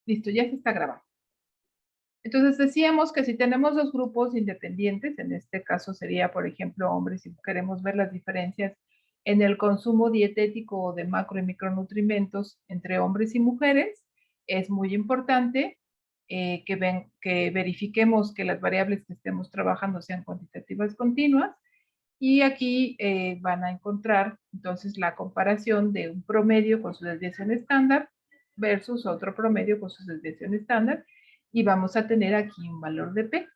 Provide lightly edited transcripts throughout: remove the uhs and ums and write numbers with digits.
Listo, ya se está grabando. Entonces decíamos que si tenemos dos grupos independientes, en este caso sería, por ejemplo, hombres, si queremos ver las diferencias en el consumo dietético de macro y micronutrimentos entre hombres y mujeres, es muy importante que verifiquemos que las variables que estemos trabajando sean cuantitativas continuas. Y aquí van a encontrar entonces la comparación de un promedio con su desviación estándar versus otro promedio con su desviación estándar, y vamos a tener aquí un valor de P.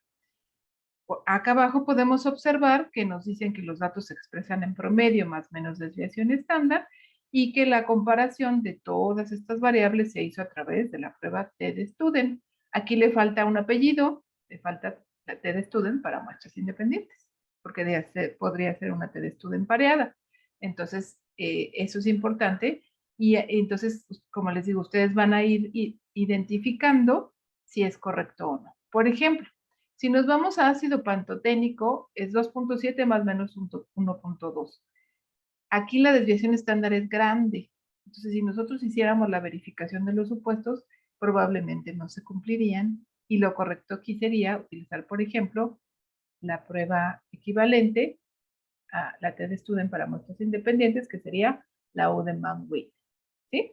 Acá abajo podemos observar que nos dicen que los datos se expresan en promedio más o menos desviación estándar y que la comparación de todas estas variables se hizo a través de la prueba TED-Student. Aquí le falta un apellido, le falta la TED-Student para muestras independientes, porque podría ser una TED-Student pareada. Entonces, eso es importante. Y entonces, como les digo, ustedes van a ir identificando si es correcto o no. Por ejemplo, si nos vamos a ácido pantoténico, es 2.7 más o menos 1.2. Aquí la desviación estándar es grande. Entonces, si nosotros hiciéramos la verificación de los supuestos, probablemente no se cumplirían. Y lo correcto aquí sería utilizar, por ejemplo, la prueba equivalente a la TED-Student para muestras independientes, que sería la Udemann-Witten. ¿Sí?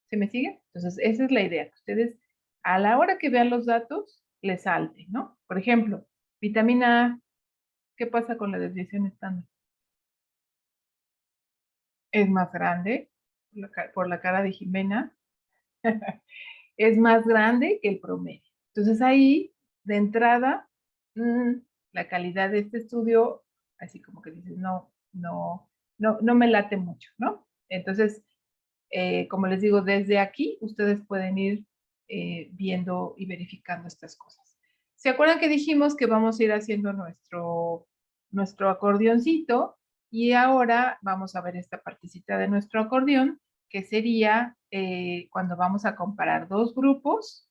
¿Se me sigue? Entonces, esa es la idea, que ustedes a la hora que vean los datos, les salte, ¿no? Por ejemplo, vitamina A, ¿qué pasa con la desviación estándar? Es más grande, por la cara de Jimena, es más grande que el promedio. Entonces ahí, de entrada, la calidad de este estudio, así como que dices, no me late mucho, ¿no? Entonces, como les digo, desde aquí ustedes pueden ir viendo y verificando estas cosas. ¿Se acuerdan que dijimos que vamos a ir haciendo nuestro acordeoncito? Y ahora vamos a ver esta partecita de nuestro acordeón, que sería cuando vamos a comparar dos grupos.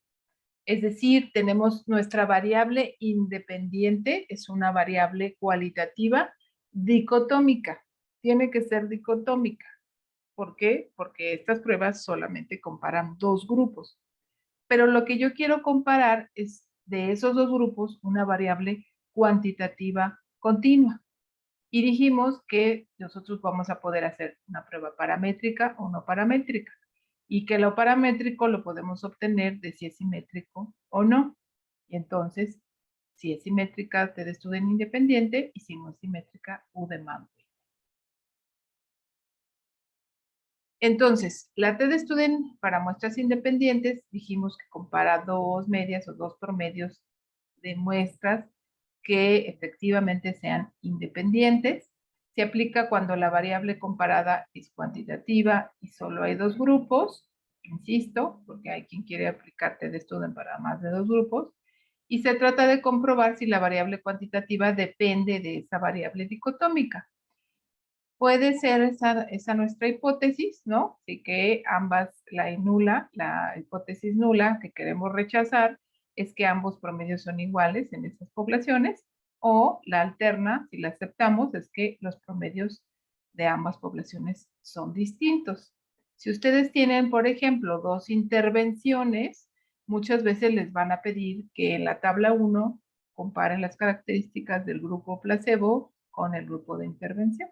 Es decir, tenemos nuestra variable independiente, es una variable cualitativa dicotómica. Tiene que ser dicotómica. ¿Por qué? Porque estas pruebas solamente comparan dos grupos. Pero lo que yo quiero comparar es de esos dos grupos una variable cuantitativa continua. Y dijimos que nosotros vamos a poder hacer una prueba paramétrica o no paramétrica. Y que lo paramétrico lo podemos obtener de si es simétrico o no. Y entonces, si es simétrica, te estudian independiente, y si no es simétrica, U de Mann. Entonces, la TED-Student para muestras independientes, dijimos que compara dos medias o dos promedios de muestras que efectivamente sean independientes. Se aplica cuando la variable comparada es cuantitativa y solo hay dos grupos, insisto, porque hay quien quiere aplicar TED-Student para más de dos grupos, y se trata de comprobar si la variable cuantitativa depende de esa variable dicotómica. Puede ser esa nuestra hipótesis, ¿no? Así que ambas la hipótesis nula que queremos rechazar es que ambos promedios son iguales en esas poblaciones, o la alterna, si la aceptamos, es que los promedios de ambas poblaciones son distintos. Si ustedes tienen, por ejemplo, dos intervenciones, muchas veces les van a pedir que en la tabla 1 comparen las características del grupo placebo con el grupo de intervención.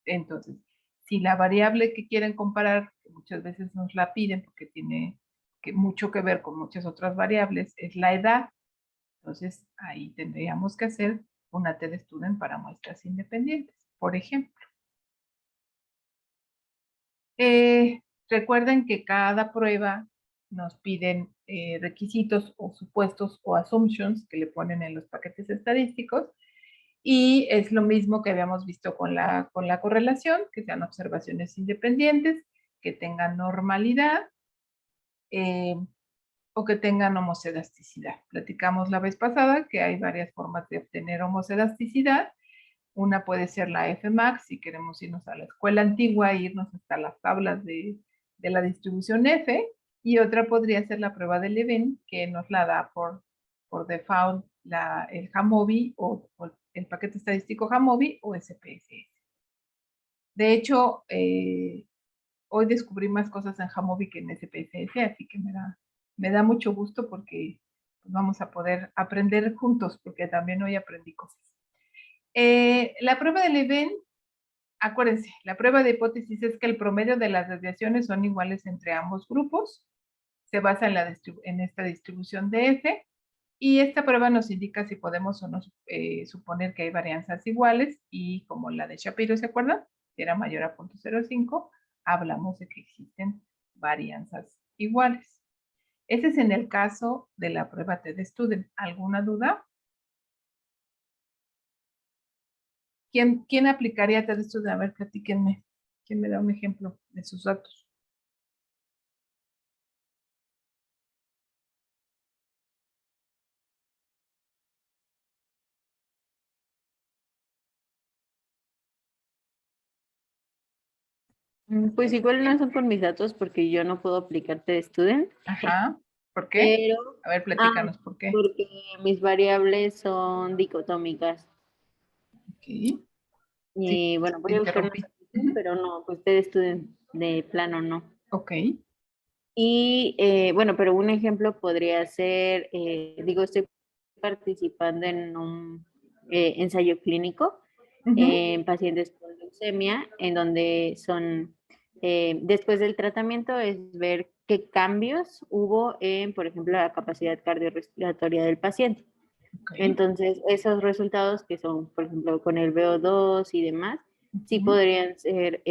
Entonces, si la variable que quieren comparar, que muchas veces nos la piden porque tiene mucho que ver con muchas otras variables, es la edad, entonces ahí tendríamos que hacer una TED-Student para muestras independientes, por ejemplo. Recuerden que cada prueba nos piden requisitos o supuestos o assumptions que le ponen en los paquetes estadísticos. Y es lo mismo que habíamos visto con la correlación, que sean observaciones independientes, que tengan normalidad o que tengan homocedasticidad. Platicamos la vez pasada que hay varias formas de obtener homocedasticidad. Una puede ser la Fmax, si queremos irnos a la escuela antigua e irnos hasta las tablas de la distribución F, y otra podría ser la prueba de Levin, que nos la da por default el Jamovi o el paquete estadístico Jamovi o SPSS. De hecho, hoy descubrí más cosas en Jamovi que en SPSS, así que me da Me da mucho gusto porque pues, vamos a poder aprender juntos, porque también hoy aprendí cosas. La prueba del event, acuérdense, la prueba de hipótesis es que el promedio de las desviaciones son iguales entre ambos grupos. Se basa en esta distribución de F. Y esta prueba nos indica si podemos o no suponer que hay varianzas iguales y como la de Shapiro, ¿se acuerdan? Si era mayor a 0.05, hablamos de que existen varianzas iguales. Ese es en el caso de la prueba TED-Student. ¿Alguna duda? ¿Quién aplicaría TED-Student? A ver, platíquenme. ¿Quién me da un ejemplo de sus datos? Pues igual no son por mis datos porque yo no puedo aplicarte de student, Ajá. ¿Por qué? pero A ver, platícanos por qué. porque mis variables son dicotómicas. Ok. Sí, Y bueno, te voy a buscar una interrumpí. solución, pero no, pues de student de plano no. Ok. Y bueno, pero un ejemplo podría ser, digo, estoy participando en un ensayo clínico en pacientes con leucemia, en donde son, después del tratamiento, es ver qué cambios hubo en, por ejemplo, la capacidad cardiorrespiratoria del paciente. Ok. Entonces, esos resultados que son, por ejemplo, con el VO2 y demás, sí podrían ser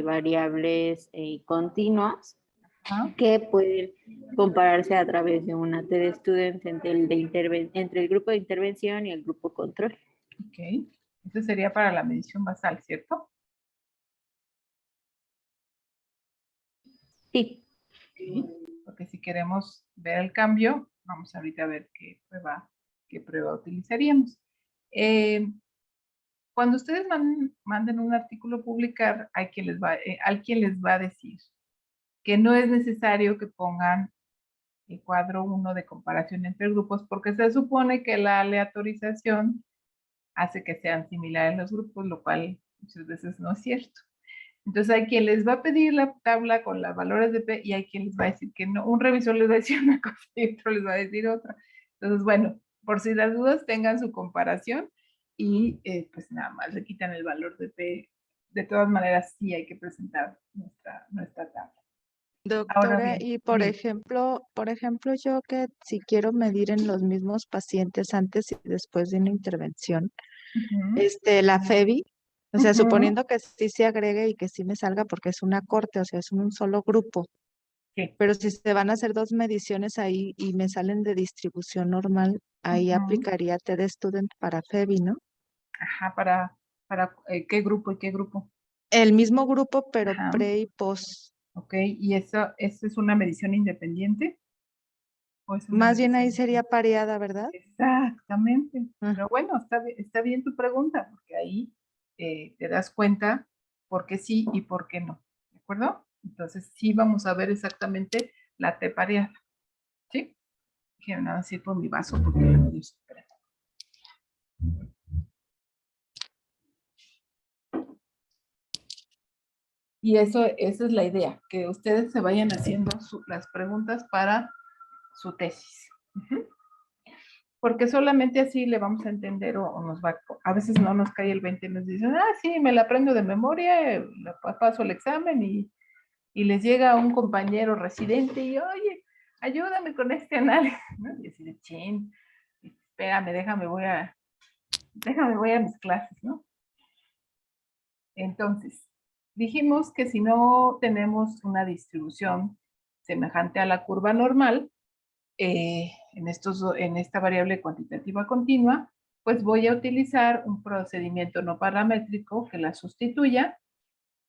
variables continuas Ajá. que pueden compararse a través de una TD Student entre el grupo de intervención y el grupo control. Ok. Esto sería para la medición basal, ¿cierto? Sí. Ok. Porque si queremos ver el cambio, vamos ahorita a ver qué prueba utilizaríamos. Cuando ustedes manden un artículo a publicar, alguien les va a decir que no es necesario que pongan el cuadro 1 de comparación entre grupos, porque se supone que la aleatorización hace que sean similares los grupos, lo cual muchas veces no es cierto. Entonces hay quien les va a pedir la tabla con los valores de P y hay quien les va a decir que no. Un revisor les va a decir una cosa y otro les va a decir otra. Entonces, bueno, por si las dudas tengan su comparación y pues nada más le quitan el valor de P. De todas maneras, sí hay que presentar nuestra tabla. Ahora Doctora, bien, y bien. por ejemplo, yo que si quiero medir en los mismos pacientes antes y después de una intervención, Uh-huh, la FEBI, o sea, uh-huh, suponiendo que sí se agregue y que sí me salga porque es una corte, o sea, es un solo grupo, sí. pero si se van a hacer dos mediciones ahí y me salen de distribución normal, ahí Uh-huh. aplicaría TED Student para FEBI, ¿no? Ajá, para ¿qué grupo y qué grupo? El mismo grupo, pero Ajá, pre y post. ok. ¿Y eso es una medición independiente o es una Más bien ahí medición? sería pareada, ¿verdad? Exactamente. Ah. Pero bueno, está bien tu pregunta, porque ahí te das cuenta por qué sí y por qué no. ¿De acuerdo? Entonces, sí vamos a ver exactamente la T pareada. ¿Sí? Quiero nada decir por mi vaso porque ya me dio sed. Y esa es la idea, que ustedes se vayan haciendo las preguntas para su tesis. Uh-huh. Porque solamente así le vamos a entender o nos va, a veces no nos cae el 20 y nos dicen, sí, me la aprendo de memoria, paso el examen y les llega un compañero residente y, oye, ayúdame con este análisis, ¿no? Y así de, chin, espérame, voy a mis clases, ¿no? Entonces, dijimos que si no tenemos una distribución semejante a la curva normal, en esta variable cuantitativa continua, pues voy a utilizar un procedimiento no paramétrico que la sustituya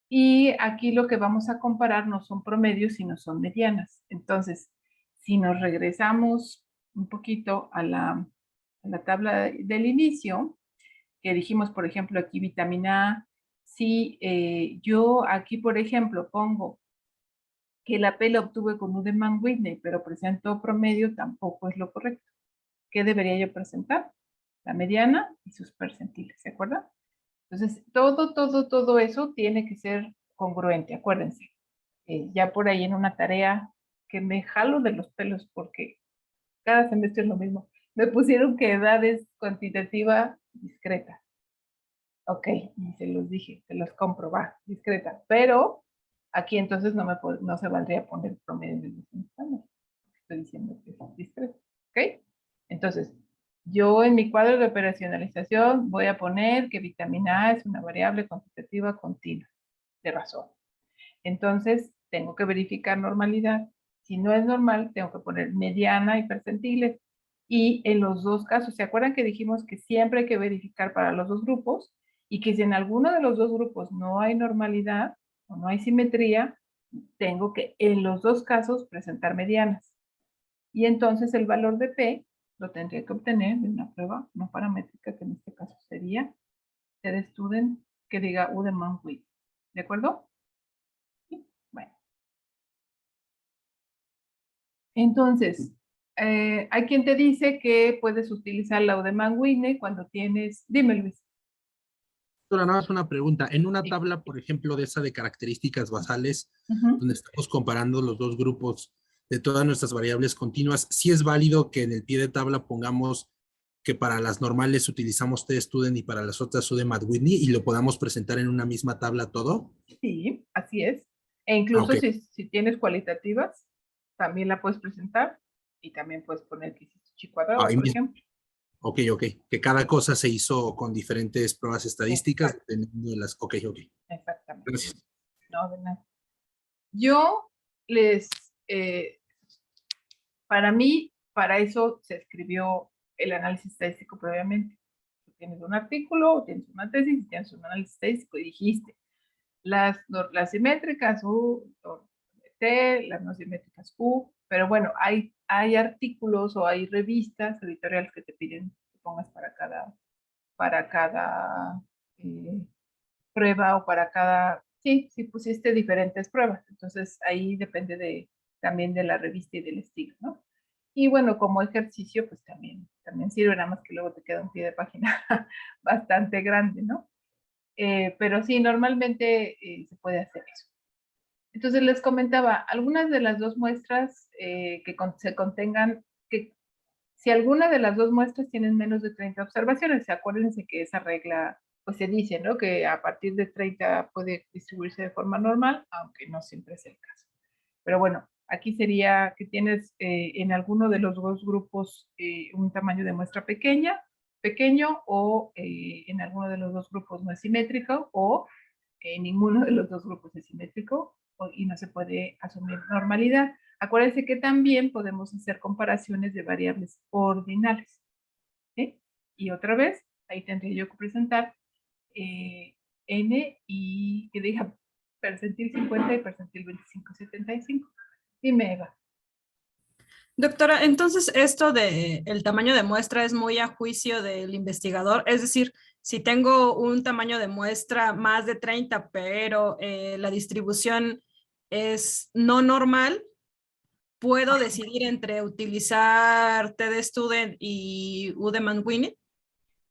y aquí lo que vamos a comparar no son promedios, sino son medianas. Entonces, si nos regresamos un poquito a la tabla del inicio, que dijimos, por ejemplo, aquí vitamina A, si yo aquí, por ejemplo, pongo que la P la obtuve con Udemann-Whitney, pero presento promedio, tampoco es lo correcto. ¿Qué debería yo presentar? La mediana y sus percentiles, ¿se acuerdan? Entonces, todo eso tiene que ser congruente, acuérdense. Ya por ahí en una tarea que me jalo de los pelos porque cada semestre es lo mismo. Me pusieron que edad es cuantitativa discreta. Ok, y se los dije, se los compro, va, discreta. Pero aquí entonces no se valdría poner promedio de desviación estándar. Estoy diciendo que es discreto. Ok, entonces yo en mi cuadro de operacionalización voy a poner que vitamina A es una variable cuantitativa continua de razón. Entonces tengo que verificar normalidad. Si no es normal, tengo que poner mediana y percentiles. Y en los dos casos, ¿se acuerdan que dijimos que siempre hay que verificar para los dos grupos? Y que si en alguno de los dos grupos no hay normalidad o no hay simetría, tengo que en los dos casos presentar medianas. Y entonces el valor de P lo tendría que obtener de una prueba no paramétrica, que en este caso sería TED Student, que diga Udemann-Whitney. ¿De acuerdo? Sí. Bueno. Entonces, hay quien te dice que puedes utilizar la Udemann-Whitney cuando tienes... Dime, Luis. Nada más una pregunta. En una Sí. tabla, por ejemplo, de esa de características basales, Ujú. donde estamos comparando los dos grupos de todas nuestras variables continuas, ¿sí es válido que en el pie de tabla pongamos que para las normales utilizamos T-Student y para las otras Udemann-Whitney y lo podamos presentar en una misma tabla todo? Sí, así es. E Ah, incluso ok. si tienes cualitativas, también la puedes presentar y también puedes poner que hiciste chi cuadrado, Ahí por mismo. ejemplo. Ok, ok. Que cada cosa se hizo con diferentes pruebas estadísticas, Exacto, dependiendo de las... Ok, ok. exactamente. Gracias. No, de nada. Yo les, eh, para mí, para eso se escribió el análisis estadístico previamente. Tú tienes un artículo, tienes una tesis, tienes un análisis estadístico y dijiste, las simétricas U, T, las no simétricas U, pero bueno, hay artículos o hay revistas editoriales que te piden que pongas para cada prueba o para cada, sí, si pusiste diferentes pruebas. Entonces ahí depende también de la revista y del estilo, ¿no? Y bueno, como ejercicio, pues también sirve, nada más que luego te queda un pie de página bastante grande, ¿no? Pero sí, normalmente se puede hacer eso. Entonces les comentaba, algunas de las dos muestras se contengan, que si alguna de las dos muestras tienen menos de 30 observaciones, acuérdense que esa regla, pues se dice, ¿no? Que a partir de 30 puede distribuirse de forma normal, aunque no siempre es el caso. Pero bueno, aquí sería que tienes en alguno de los dos grupos un tamaño de muestra pequeño, o en alguno de los dos grupos no es simétrico, o ninguno de los dos grupos es simétrico y no se puede asumir normalidad. Acuérdense que también podemos hacer comparaciones de variables ordinales. ¿Sí? Y otra vez, ahí tendría yo que presentar n y que diga percentil 50 y percentil 25-75. Dime, Eva. Doctora, entonces esto de el tamaño de muestra es muy a juicio del investigador, es decir, si tengo un tamaño de muestra más de 30, pero la distribución es no normal, ¿puedo decidir entre utilizar TD Student y Udemann-Whitney?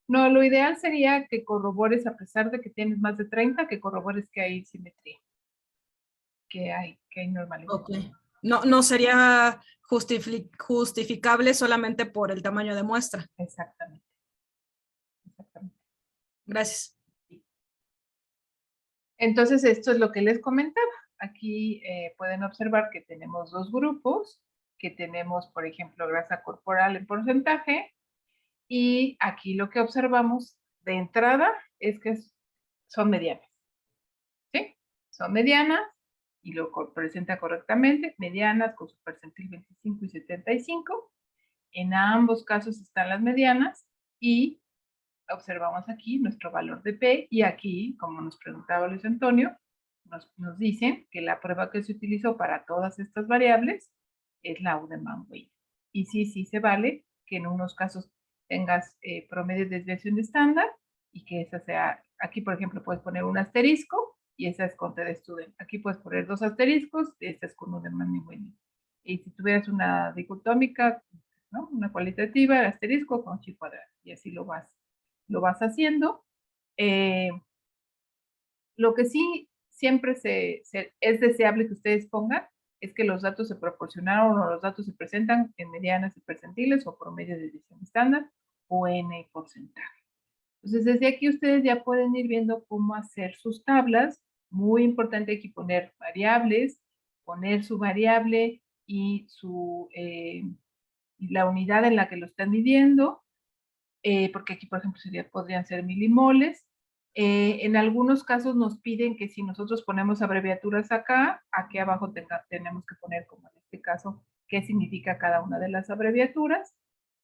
No, lo ideal sería que corrobores, a pesar de que tienes más de 30, que corrobores que hay simetría, que hay normalidad. Ok. No sería justificable solamente por el tamaño de muestra. Exactamente. Gracias. Entonces, esto es lo que les comentaba. Aquí pueden observar que tenemos dos grupos, que tenemos, por ejemplo, grasa corporal en porcentaje, y aquí lo que observamos de entrada es que son medianas. ¿Sí? Son medianas y lo presenta correctamente, medianas con su percentil 25 y 75. En ambos casos están las medianas y observamos aquí nuestro valor de P y aquí, como nos preguntaba Luis Antonio, nos dicen que la prueba que se utilizó para todas estas variables es la Udemann-Whitney. Y sí se vale que en unos casos tengas promedio de desviación de estándar y que esa sea, aquí por ejemplo puedes poner un asterisco y esa es con TD Student. Aquí puedes poner dos asteriscos, esta es con Udemann-Whitney. Y si tuvieras una dicotómica, ¿no? Una cualitativa, el asterisco con chi cuadrado, y así lo vas haciendo. Lo que sí siempre es deseable que ustedes pongan es que los datos se proporcionaron o los datos se presentan en medianas y percentiles o promedio de desviación estándar o n porcentaje. Entonces, desde aquí ustedes ya pueden ir viendo cómo hacer sus tablas. Muy importante aquí poner variables, poner su variable y la unidad en la que lo están midiendo, porque aquí, por ejemplo, podrían ser milimoles. En algunos casos nos piden que si nosotros ponemos abreviaturas acá, aquí abajo tenemos que poner, como en este caso, qué significa cada una de las abreviaturas.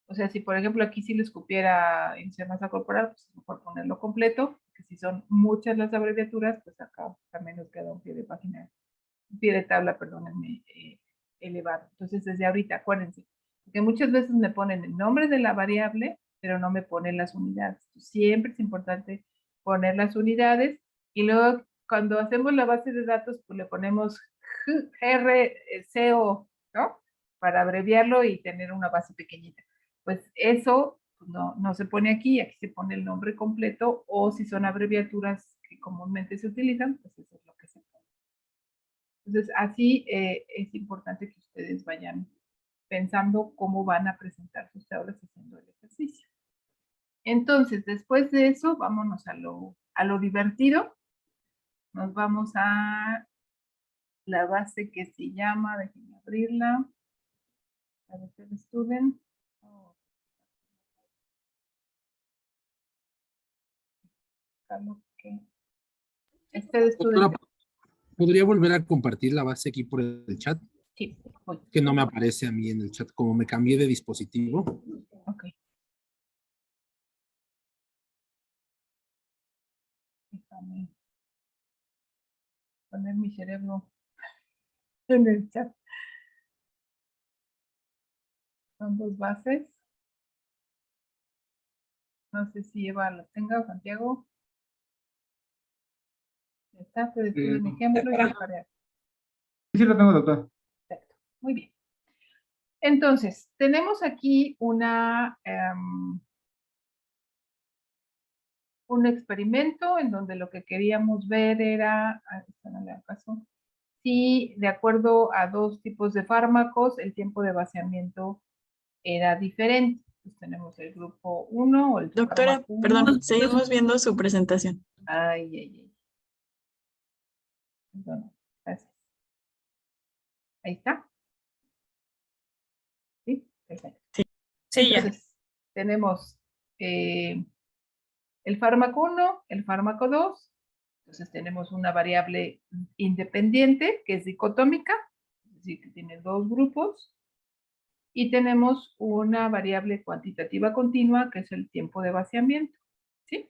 O sea, si por ejemplo aquí sí les cupiera índice de masa corporal, pues es mejor ponerlo completo, que si son muchas las abreviaturas, pues acá también nos queda un pie de página, un pie de tabla, perdónenme, elevado. Entonces, desde ahorita, acuérdense, porque muchas veces me ponen el nombre de la variable, pero no me ponen las unidades. Siempre es importante poner las unidades y luego cuando hacemos la base de datos, pues le ponemos RCO, ¿no? Para abreviarlo y tener una base pequeñita. Pues eso pues no se pone aquí se pone el nombre completo, o si son abreviaturas que comúnmente se utilizan, pues eso es lo que se pone. Entonces, así es importante que ustedes vayan pensando cómo van a presentar sus tablas haciendo el ejercicio. Entonces, después de eso, vámonos a lo divertido. Nos vamos a la base que se llama, déjenme abrirla, a ver si student. Doctora, ¿podría volver a compartir la base aquí por el chat? Sí, voy. Que no me aparece a mí en el chat, como me cambié de dispositivo. Ok. Déjame poner mi cerebro en el chat. Son dos bases. No sé si Eva las tenga o Santiago. Ya está, te describe un ejemplo y comparar. Sí, lo tengo, doctor. Perfecto, muy bien. Entonces, tenemos aquí un experimento en donde lo que queríamos ver era, no le hago caso, si de acuerdo a dos tipos de fármacos el tiempo de vaciamiento era diferente. Entonces, tenemos el grupo 1 o el Doctora, fármaco 1. perdón, seguimos viendo su presentación. Ay. Perdón, gracias. Ahí está. ¿Sí? Perfecto. Sí, ya. Entonces, tenemos el fármaco 1, el fármaco 2. Entonces tenemos una variable independiente que es dicotómica, es decir, que tiene dos grupos. Y tenemos una variable cuantitativa continua que es el tiempo de vaciamiento. ¿Sí?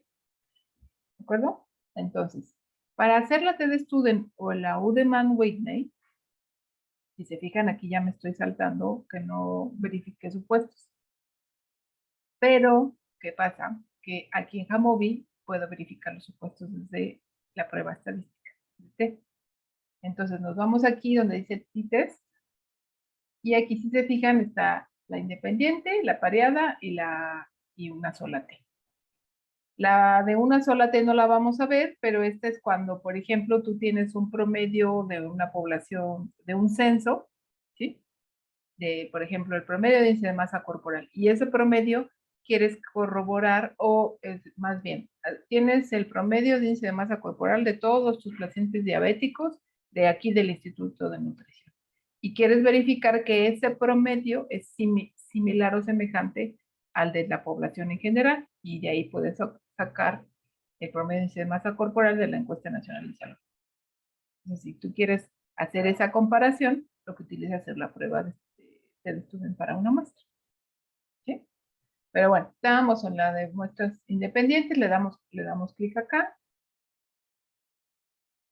¿De acuerdo? Entonces, para hacer la T-de-Student o la Udemann-Whitney, si se fijan aquí ya me estoy saltando que no verifique supuestos. Pero, ¿qué pasa? Que aquí en Jamovi puedo verificar los supuestos desde la prueba estadística. Entonces nos vamos aquí donde dice t-test. Y aquí si se fijan está la independiente, la pareada y una sola T. La de una sola T no la vamos a ver, pero esta es cuando, por ejemplo, tú tienes un promedio de una población, de un censo, ¿sí? Por ejemplo, el promedio de índice de masa corporal. Y ese promedio quieres corroborar o más bien, tienes el promedio de índice de masa corporal de todos tus pacientes diabéticos de aquí del Instituto de Nutrición. Y quieres verificar que ese promedio es similar o semejante al de la población en general. Y de ahí puedes sacar el promedio de índice de masa corporal de la encuesta nacional de salud. Entonces, si tú quieres hacer esa comparación, lo que utilizas es hacer la prueba de T-de-Student para una muestra. ¿Sí? Pero bueno, estamos en la de muestras independientes, le damos clic acá.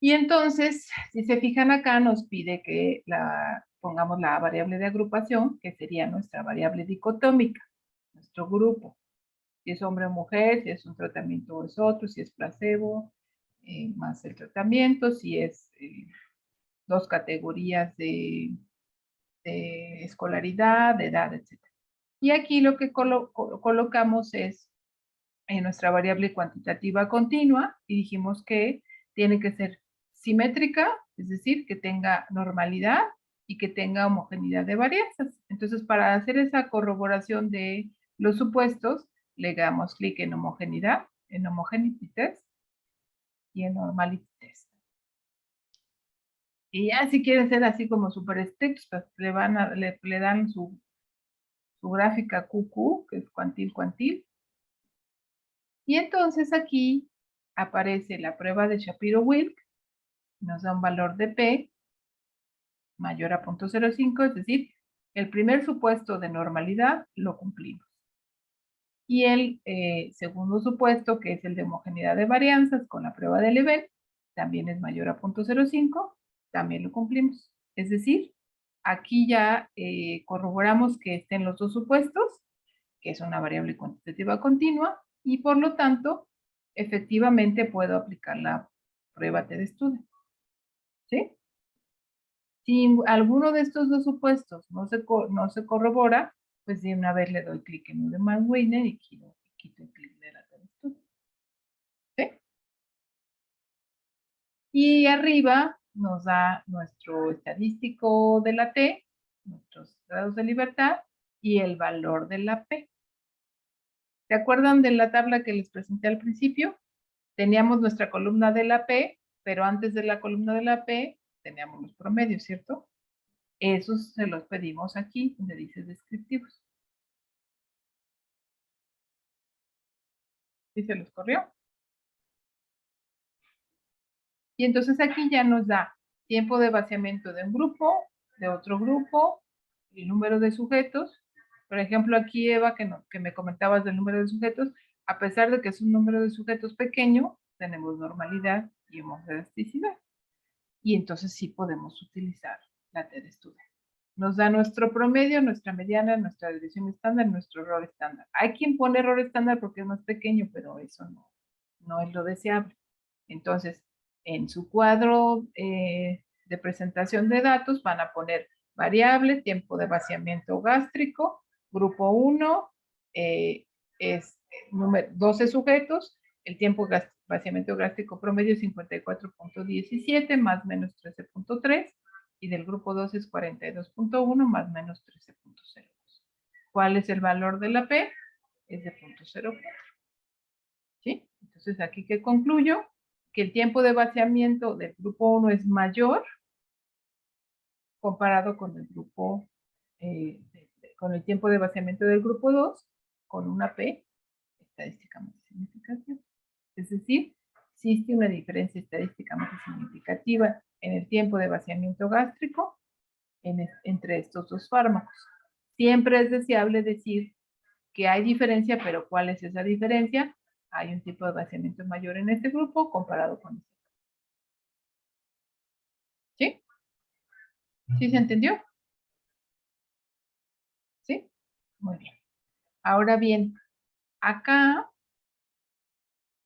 Y entonces, si se fijan acá, nos pide que pongamos la variable de agrupación, que sería nuestra variable dicotómica, nuestro grupo. Si es hombre o mujer, si es un tratamiento o es otro, si es placebo, más el tratamiento, si es dos categorías de escolaridad, de edad, etc. Y aquí lo que colocamos es nuestra variable cuantitativa continua y dijimos que tiene que ser simétrica, es decir, que tenga normalidad y que tenga homogeneidad de varianzas. Entonces, para hacer esa corroboración de los supuestos, le damos clic en homogeneidad, en homogeneity test y en normality test. Y ya si quieren ser así como súper estrictos, pues le dan su gráfica QQ, que es cuantil. Y entonces aquí aparece la prueba de Shapiro-Wilk, nos da un valor de P mayor a 0.05, es decir, el primer supuesto de normalidad lo cumplimos. Y el segundo supuesto, que es el de homogeneidad de varianzas con la prueba de Leven, también es mayor a 0.05, también lo cumplimos. Es decir, aquí ya corroboramos que estén los dos supuestos, que es una variable cuantitativa continua, y por lo tanto, efectivamente puedo aplicar la prueba T de estudio. ¿Sí? Si alguno de estos dos supuestos no se corrobora, pues de una vez le doy clic en Ullmann-Weiner y quito el clic de la T de estudio. ¿Sí? Y arriba nos da nuestro estadístico de la T, nuestros grados de libertad y el valor de la P. ¿Se acuerdan de la tabla que les presenté al principio? Teníamos nuestra columna de la P, pero antes de la columna de la P teníamos los promedios, ¿cierto? Esos se los pedimos aquí, donde dice descriptivos. ¿Sí se los corrió? Y entonces aquí ya nos da tiempo de vaciamiento de un grupo, de otro grupo, el número de sujetos. Por ejemplo, aquí Eva, que me comentabas del número de sujetos, a pesar de que es un número de sujetos pequeño, tenemos normalidad y homoelasticidad. Y entonces sí podemos utilizar la T de estudio. Nos da nuestro promedio, nuestra mediana, nuestra desviación estándar, nuestro error estándar. Hay quien pone error estándar porque es más pequeño, pero eso no es lo deseable. Entonces, en su cuadro de presentación de datos van a poner variable, tiempo de vaciamiento gástrico, grupo 1, es 12 sujetos, el tiempo de vaciamiento gástrico promedio 54.17 más menos 13.3 y del grupo 2 es 42.1 más menos 13.02. ¿Cuál es el valor de la P? Es de 0.04. ¿Sí? Entonces aquí que concluyo que el tiempo de vaciamiento del grupo 1 es mayor comparado con el grupo, con el tiempo de vaciamiento del grupo 2 con una P estadísticamente significativa. Es decir, existe una diferencia estadísticamente significativa en el tiempo de vaciamiento gástrico entre estos dos fármacos. Siempre es deseable decir que hay diferencia, pero ¿cuál es esa diferencia? Hay un tipo de vaciamiento mayor en este grupo comparado con este. ¿Sí? ¿Sí se entendió? ¿Sí? Muy bien. Ahora bien, acá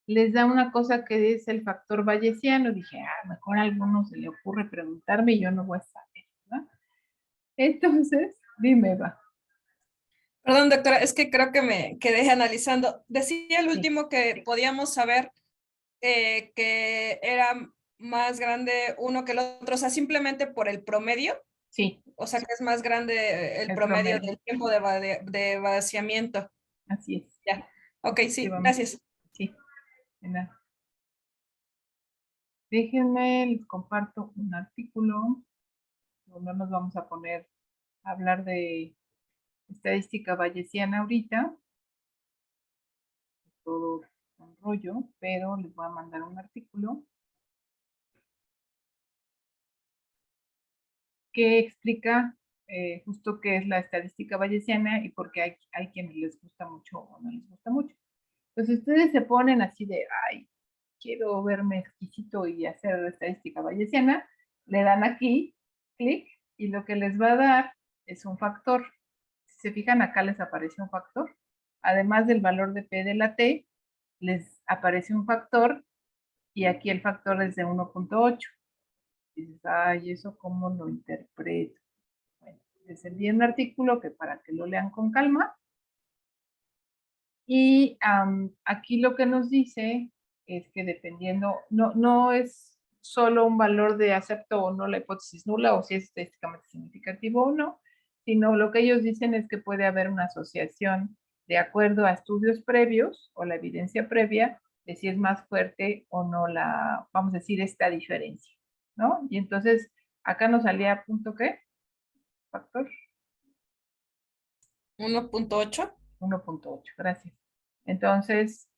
les da una cosa que es el factor bayesiano. Dije, mejor a alguno se le ocurre preguntarme y yo no voy a saber, ¿verdad? Entonces, dime, Eva. Perdón, doctora, es que creo que me quedé analizando. Decía el Sí. último que podíamos saber que era más grande uno que el otro, o sea, simplemente por el promedio. Sí. O sea, que es más grande el promedio del tiempo de vaciamiento. Así es. Ya. Ok, sí, gracias. Sí, de nada. Déjenme, les comparto un artículo. No nos vamos a poner a hablar de estadística bayesiana ahorita. Todo un rollo, pero les voy a mandar un artículo que explica justo qué es la estadística bayesiana y por qué hay quienes les gusta mucho o no les gusta mucho. Entonces ustedes se ponen así de, ay, quiero verme exquisito y hacer estadística bayesiana, le dan aquí, clic, y lo que les va a dar es un factor. Si se fijan, acá les aparece un factor. Además del valor de P de la T, les aparece un factor y aquí el factor es de 1.8. Dices, ay, ¿eso cómo lo interpreto? Bueno, les envié un artículo que para que lo lean con calma. Y aquí lo que nos dice es que dependiendo, no es solo un valor de acepto o no la hipótesis nula o si es estadísticamente significativo o no, sino lo que ellos dicen es que puede haber una asociación de acuerdo a estudios previos o la evidencia previa de si es más fuerte o no la, vamos a decir, esta diferencia, ¿no? Y entonces, acá nos salía punto ¿qué? Factor 1.8. 1.8, gracias. Entonces,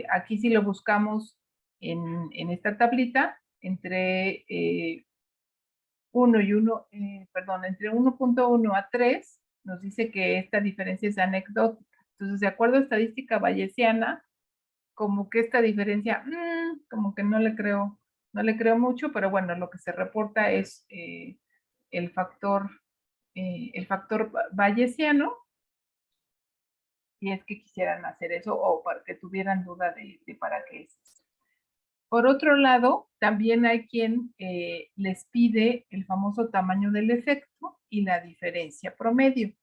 aquí sí lo buscamos en esta tablita, entre 1 y 1, perdón, entre 1.1 a 3, nos dice que esta diferencia es anecdótica. Entonces, de acuerdo a estadística bayesiana, como que esta diferencia, como que no le creo mucho, pero bueno, lo que se reporta es el factor bayesiano, si es que quisieran hacer eso o para que tuvieran duda de para qué es. Por otro lado, también hay quien les pide el famoso tamaño del efecto y la diferencia promedio.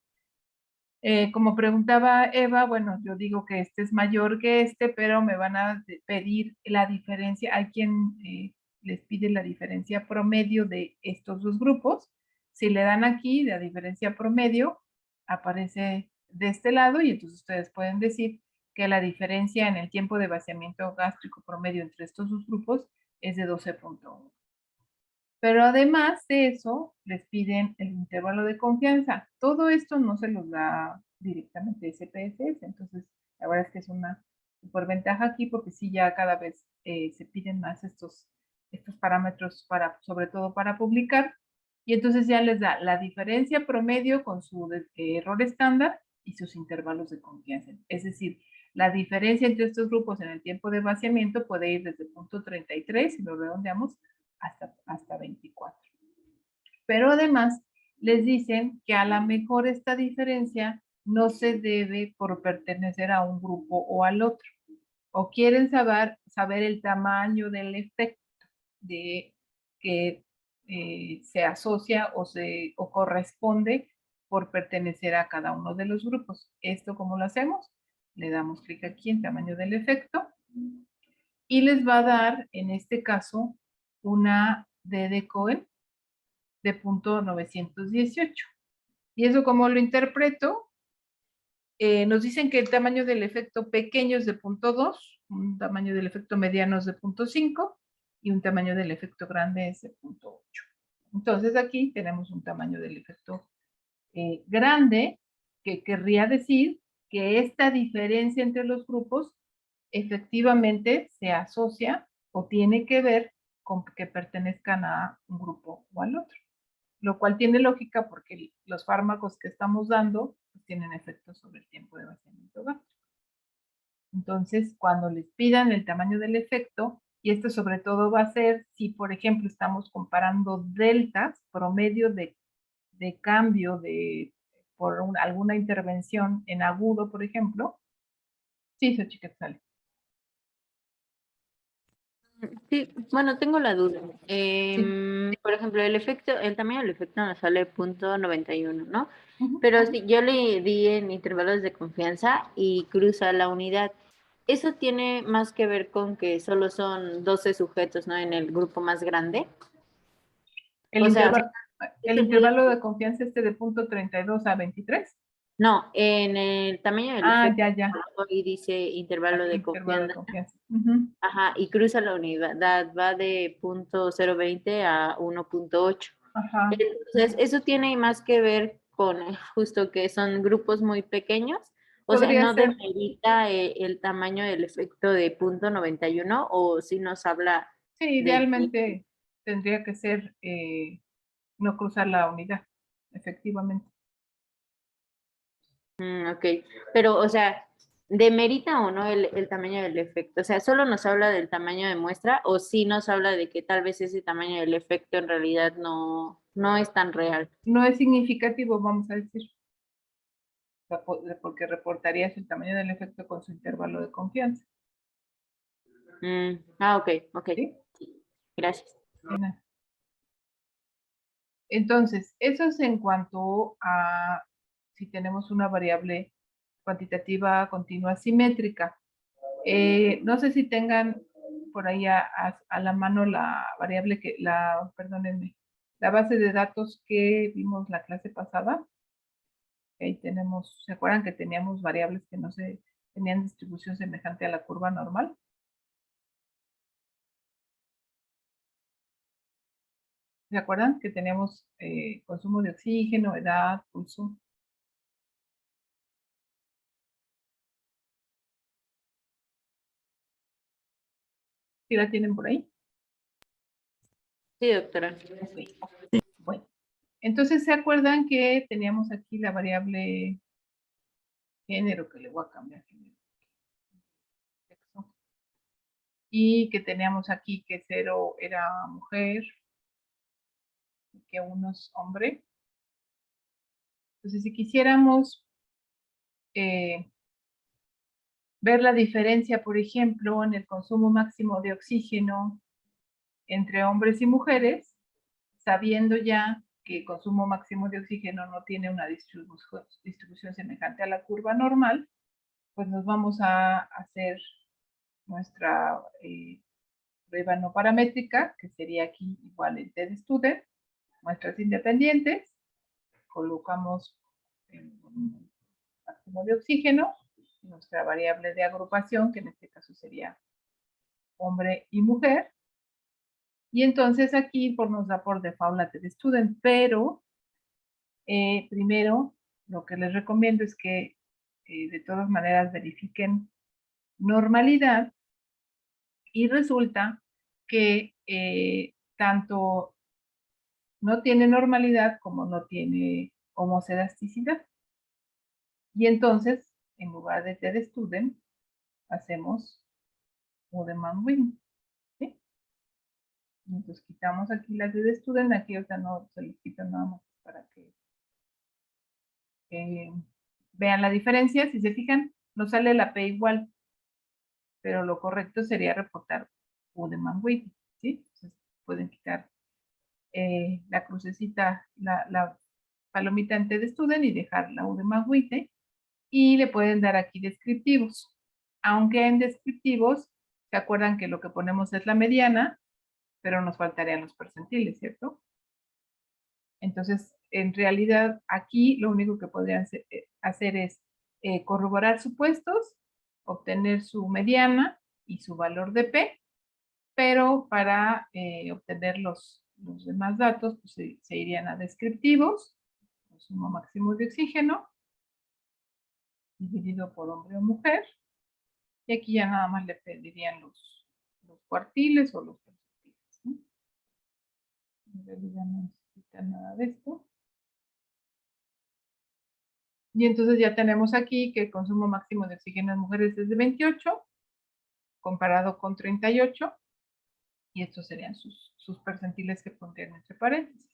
Como preguntaba Eva, bueno, yo digo que este es mayor que este, pero me van a pedir la diferencia. Hay quien les pide la diferencia promedio de estos dos grupos. Si le dan aquí la diferencia promedio, aparece de este lado y entonces ustedes pueden decir que la diferencia en el tiempo de vaciamiento gástrico promedio entre estos dos grupos es de 12.1. Pero además de eso, les piden el intervalo de confianza. Todo esto no se los da directamente SPSS, entonces la verdad es que es una super ventaja aquí porque sí ya cada vez se piden más estos parámetros para, sobre todo para publicar, y entonces ya les da la diferencia promedio con su error estándar y sus intervalos de confianza. Es decir, la diferencia entre estos grupos en el tiempo de vaciamiento puede ir desde punto 33, si lo redondeamos, hasta 24. Pero además les dicen que a lo mejor esta diferencia no se debe por pertenecer a un grupo o al otro. O quieren saber el tamaño del efecto de que se asocia o corresponde por pertenecer a cada uno de los grupos. ¿Esto cómo lo hacemos? Le damos clic aquí en tamaño del efecto y les va a dar, en este caso, una D de Cohen de punto 918. ¿Y eso cómo lo interpreto? Nos dicen que el tamaño del efecto pequeño es de punto 2, un tamaño del efecto mediano es de punto 5 y un tamaño del efecto grande es de punto 8. Entonces aquí tenemos un tamaño del efecto grande, que querría decir que esta diferencia entre los grupos efectivamente se asocia o tiene que ver con que pertenezcan a un grupo o al otro, lo cual tiene lógica porque los fármacos que estamos dando pues, tienen efectos sobre el tiempo de vaciamiento gástrico. Entonces, cuando les pidan el tamaño del efecto, y esto sobre todo va a ser si, por ejemplo, estamos comparando deltas, promedio de cambio por alguna intervención en agudo, por ejemplo. Sí, Xochitl sale. Sí, bueno, tengo la duda. Por ejemplo, el tamaño del efecto nos sale punto 91, ¿no? Pero si yo le di en intervalos de confianza y cruza la unidad, eso tiene más que ver con que solo son 12 sujetos, ¿no? En el grupo más grande. El, O sea, intervalo de confianza de punto 32 a 23. No, en el tamaño del efecto. Ya. Y dice intervalo de confianza. Ajá, y cruza la unidad, va de punto 0.20 a 1.8. Ajá. Entonces, eso tiene más que ver con justo que son grupos muy pequeños. O sea, no demerita el tamaño del efecto de punto 91 o si nos habla. Sí, idealmente tendría que ser no cruzar la unidad, efectivamente. Ok, pero o sea, ¿demerita o no el tamaño del efecto? O sea, ¿solo nos habla del tamaño de muestra o sí nos habla de que tal vez ese tamaño del efecto en realidad no es tan real? No es significativo, vamos a decir, porque reportarías el tamaño del efecto con su intervalo de confianza. Ok. ¿Sí? Gracias. Entonces, eso es en cuanto a si tenemos una variable cuantitativa continua simétrica. No sé si tengan por ahí a la mano la variable perdónenme, la base de datos que vimos la clase pasada. Ahí tenemos, ¿se acuerdan que teníamos variables que no tenían distribución semejante a la curva normal? ¿Se acuerdan que teníamos consumo de oxígeno, edad, pulso? ¿Sí la tienen por ahí? Sí, doctora. Ok. Bueno, entonces ¿se acuerdan que teníamos aquí la variable género, que le voy a cambiar género? Y que teníamos aquí que 0 era mujer y que 1 es hombre. Entonces, si quisiéramos ver la diferencia, por ejemplo, en el consumo máximo de oxígeno entre hombres y mujeres, sabiendo ya que el consumo máximo de oxígeno no tiene una distribución semejante a la curva normal, pues nos vamos a hacer nuestra prueba no paramétrica, que sería aquí igual el test student, muestras independientes, colocamos el máximo de oxígeno, nuestra variable de agrupación, que en este caso sería hombre y mujer, y entonces aquí nos da por default la test student, pero primero lo que les recomiendo es que de todas maneras verifiquen normalidad, y resulta que tanto no tiene normalidad como no tiene homoscedasticidad. Y entonces, en lugar de test student, hacemos Udemann-Whitney. ¿Sí? Entonces quitamos aquí la test student, aquí ahorita no se les quita nada más para que vean la diferencia. Si se fijan, nos sale la P igual, pero lo correcto sería reportar Udemann-Whitney. ¿Sí? Entonces pueden quitar la crucecita, la palomita en test student y dejar la Udemann-Whitney, y le pueden dar aquí descriptivos. Aunque en descriptivos, ¿se acuerdan que lo que ponemos es la mediana? Pero nos faltarían los percentiles, ¿cierto? Entonces, en realidad, aquí lo único que podrían hacer es corroborar supuestos, obtener su mediana y su valor de P, pero para obtener los demás datos, pues, se irían a descriptivos, consumo máximo de oxígeno, dividido por hombre o mujer, y aquí ya nada más le pedirían los cuartiles o los percentiles, ¿no? En realidad no necesita nada de esto. Y entonces ya tenemos aquí que el consumo máximo de oxígeno en mujeres es de 28, comparado con 38, y estos serían sus percentiles que pondrían entre paréntesis.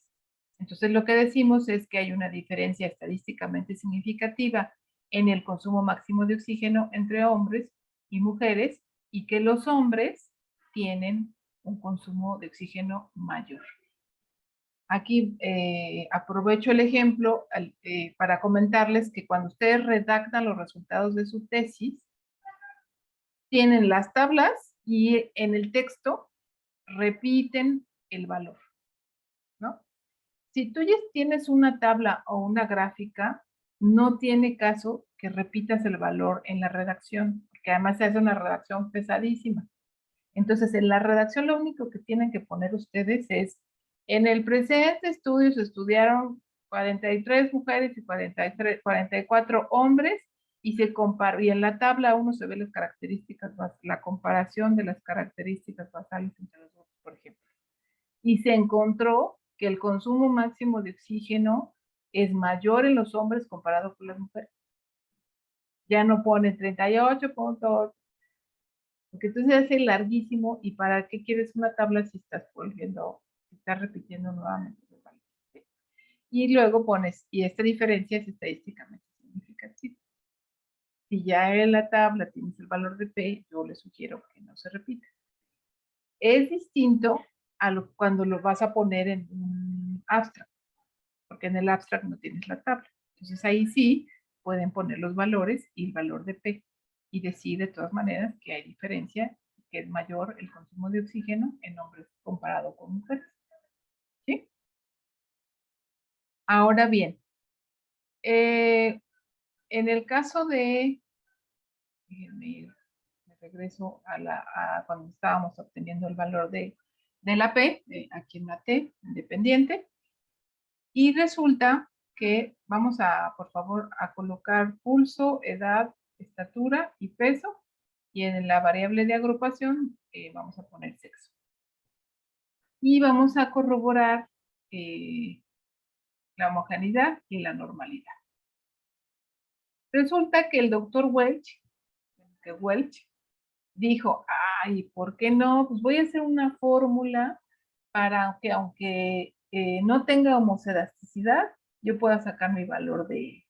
Entonces lo que decimos es que hay una diferencia estadísticamente significativa en el consumo máximo de oxígeno entre hombres y mujeres, y que los hombres tienen un consumo de oxígeno mayor. Aquí aprovecho el ejemplo para comentarles que cuando ustedes redactan los resultados de su tesis, tienen las tablas y en el texto repiten el valor, ¿no? Si tú ya tienes una tabla o una gráfica, no tiene caso que repitas el valor en la redacción, porque además se hace una redacción pesadísima. Entonces, en la redacción lo único que tienen que poner ustedes es: en el presente estudio se estudiaron 43 mujeres y 44 hombres, y se comparó, y en la tabla 1 se ve las características, la comparación de las características basales entre los grupos, por ejemplo. Y se encontró que el consumo máximo de oxígeno es mayor en los hombres comparado con las mujeres. Ya no pone 38.8, porque entonces se hace larguísimo, y ¿para qué quieres una tabla si estás repitiendo nuevamente? Y luego pones, y esta diferencia es estadísticamente significativa. Si ya en la tabla tienes el valor de P, yo le sugiero que no se repita. Es distinto cuando lo vas a poner en un abstract, porque en el abstract no tienes la tabla. Entonces ahí sí pueden poner los valores y el valor de P, y decir de todas maneras que hay diferencia, que es mayor el consumo de oxígeno en hombres comparado con mujeres. ¿Sí? Ahora bien, en el caso de, me regreso a cuando estábamos obteniendo el valor de la P, aquí en la T, independiente, y resulta que vamos a, por favor, a colocar pulso, edad, estatura y peso, y en la variable de agrupación vamos a poner sexo. Y vamos a corroborar la homogeneidad y la normalidad. Resulta que el doctor Welch dijo, ay, ¿por qué no? Pues voy a hacer una fórmula para que aunque no tenga homocelasticidad, yo pueda sacar mi valor de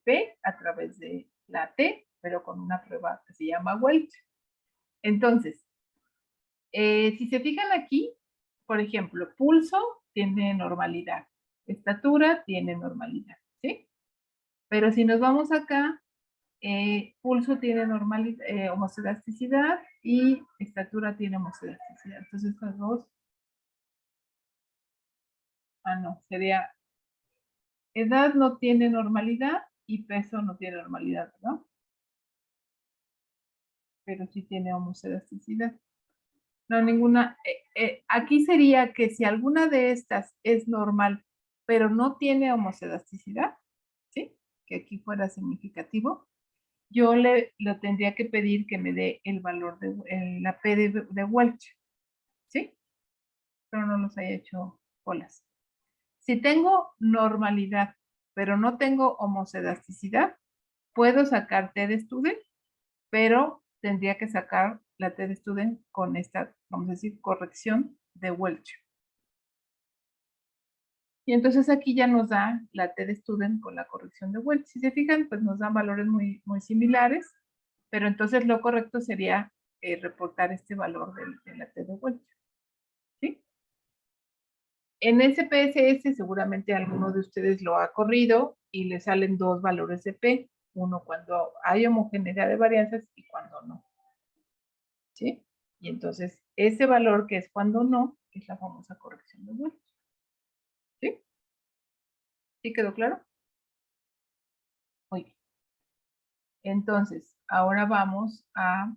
P a través de la T, pero con una prueba que se llama Welch. Entonces, si se fijan aquí, por ejemplo, pulso tiene normalidad, estatura tiene normalidad, ¿sí? Pero si nos vamos acá, pulso tiene homocelasticidad y estatura tiene homocelasticidad. Entonces, estas dos, no, sería edad no tiene normalidad y peso no tiene normalidad, ¿no? Pero sí tiene homocelasticidad. No, ninguna. Aquí sería que si alguna de estas es normal, pero no tiene homocelasticidad, ¿sí? Que aquí fuera significativo, yo lo tendría que pedir que me dé el valor de la P de Welch, ¿sí? Pero no los haya hecho bolas. Si tengo normalidad, pero no tengo homocelasticidad, puedo sacar T de student, pero tendría que sacar la T de student con esta, vamos a decir, corrección de Welch. Y entonces aquí ya nos da la T de student con la corrección de Welch. Si se fijan, pues nos dan valores muy, muy similares, pero entonces lo correcto sería reportar este valor de la T de Welch. ¿Sí? En SPSS seguramente alguno de ustedes lo ha corrido y le salen dos valores de P, uno cuando hay homogeneidad de varianzas y cuando no. ¿Sí? Y entonces ese valor que es cuando no, es la famosa corrección de Welch. ¿Sí? ¿Sí quedó claro? Muy bien. Entonces, ahora vamos a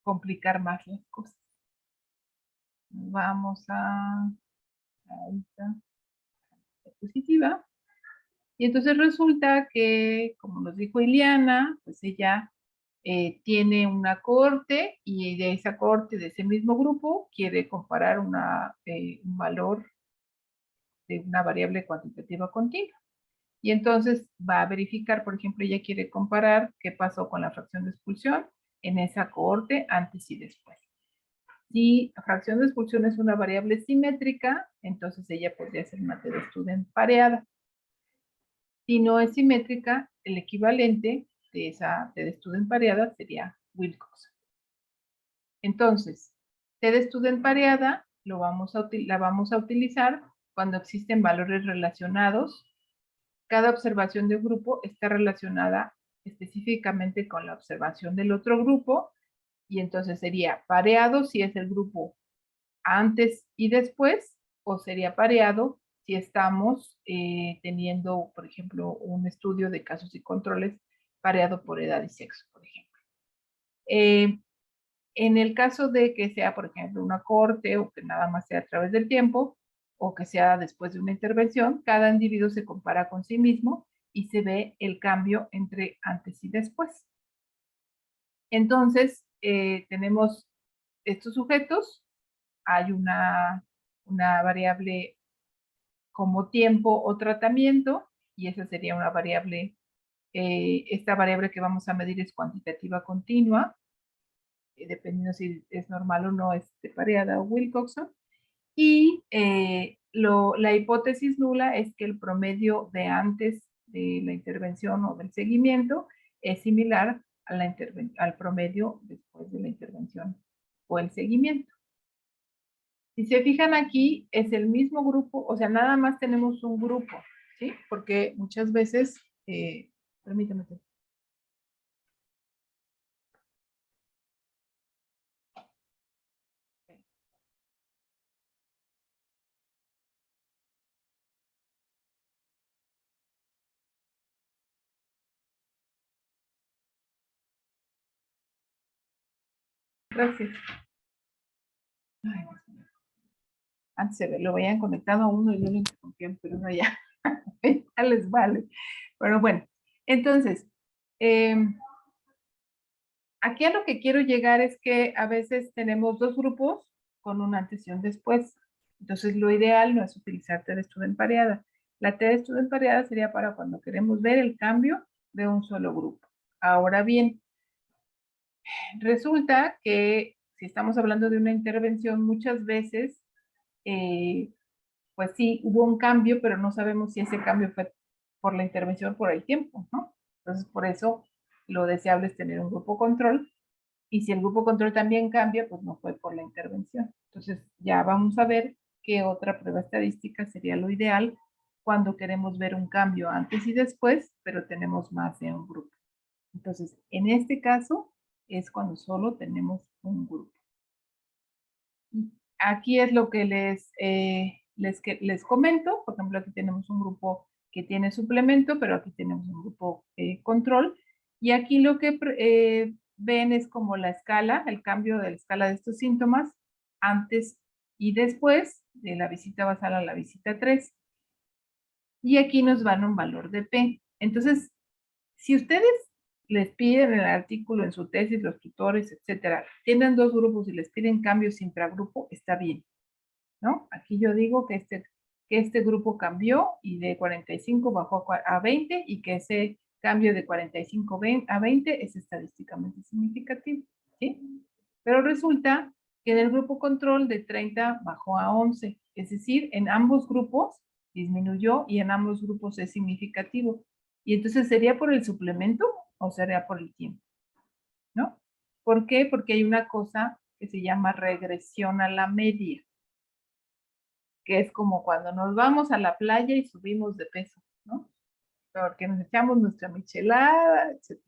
complicar más las cosas. Vamos a esta diapositiva. Y entonces resulta que, como nos dijo Ileana, pues ella tiene una cohorte y de esa cohorte, de ese mismo grupo, quiere comparar un valor de una variable cuantitativa continua. Y entonces va a verificar, por ejemplo, ella quiere comparar qué pasó con la fracción de expulsión en esa cohorte antes y después. Si la fracción de expulsión es una variable simétrica, entonces ella podría hacer una T de student pareada. Si no es simétrica, el equivalente de esa T de student pareada sería Wilcox. Entonces, T de student pareada la vamos a utilizar cuando existen valores relacionados. Cada observación de un grupo está relacionada específicamente con la observación del otro grupo y entonces sería pareado si es el grupo antes y después, o sería pareado si estamos teniendo, por ejemplo, un estudio de casos y controles pareado por edad y sexo, por ejemplo. En el caso de que sea, por ejemplo, una corte o que nada más sea a través del tiempo o que sea después de una intervención, cada individuo se compara con sí mismo y se ve el cambio entre antes y después. Entonces, tenemos estos sujetos, hay una variable como tiempo o tratamiento, y esa sería una variable, esta variable que vamos a medir es cuantitativa continua, dependiendo si es normal o no, es pareada o Wilcoxon. Y la hipótesis nula es que el promedio de antes de la intervención o del seguimiento es similar a al promedio después de la intervención o el seguimiento. Si se fijan aquí, es el mismo grupo, o sea, nada más tenemos un grupo, ¿sí? Porque muchas veces, permítame. Gracias. Ay, Dios mío. Antes lo veían conectado a uno y no lo interrumpían, pero no ya. Ya les vale. Pero bueno, entonces, aquí a lo que quiero llegar es que a veces tenemos dos grupos con un antes y un después. Entonces, lo ideal no es utilizar T de student pareada. La T de student pareada sería para cuando queremos ver el cambio de un solo grupo. Ahora bien, resulta que si estamos hablando de una intervención, muchas veces, pues sí, hubo un cambio, pero no sabemos si ese cambio fue por la intervención o por el tiempo, ¿no? Entonces, por eso lo deseable es tener un grupo control. Y si el grupo control también cambia, pues no fue por la intervención. Entonces, ya vamos a ver qué otra prueba estadística sería lo ideal cuando queremos ver un cambio antes y después, pero tenemos más de un grupo. Entonces, en este caso, es cuando solo tenemos un grupo. Aquí es lo que les comento. Por ejemplo, aquí tenemos un grupo que tiene suplemento, pero aquí tenemos un grupo control. Y aquí lo que ven es como la escala, el cambio de la escala de estos síntomas antes y después de la visita basal a la visita 3. Y aquí nos van un valor de P. Entonces, si ustedes les piden en el artículo, en su tesis, los tutores, etcétera, tienen dos grupos y les piden cambios intragrupo, está bien, ¿no? Aquí yo digo que este grupo cambió y de 45 bajó a 20 y que ese cambio de 45 a 20 es estadísticamente significativo, ¿sí? Pero resulta que en el grupo control de 30 bajó a 11, es decir, en ambos grupos disminuyó y en ambos grupos es significativo. Y entonces, ¿sería por el suplemento o sería por el tiempo? ¿No? ¿Por qué? Porque hay una cosa que se llama regresión a la media, que es como cuando nos vamos a la playa y subimos de peso, ¿no? Porque nos echamos nuestra michelada, etc.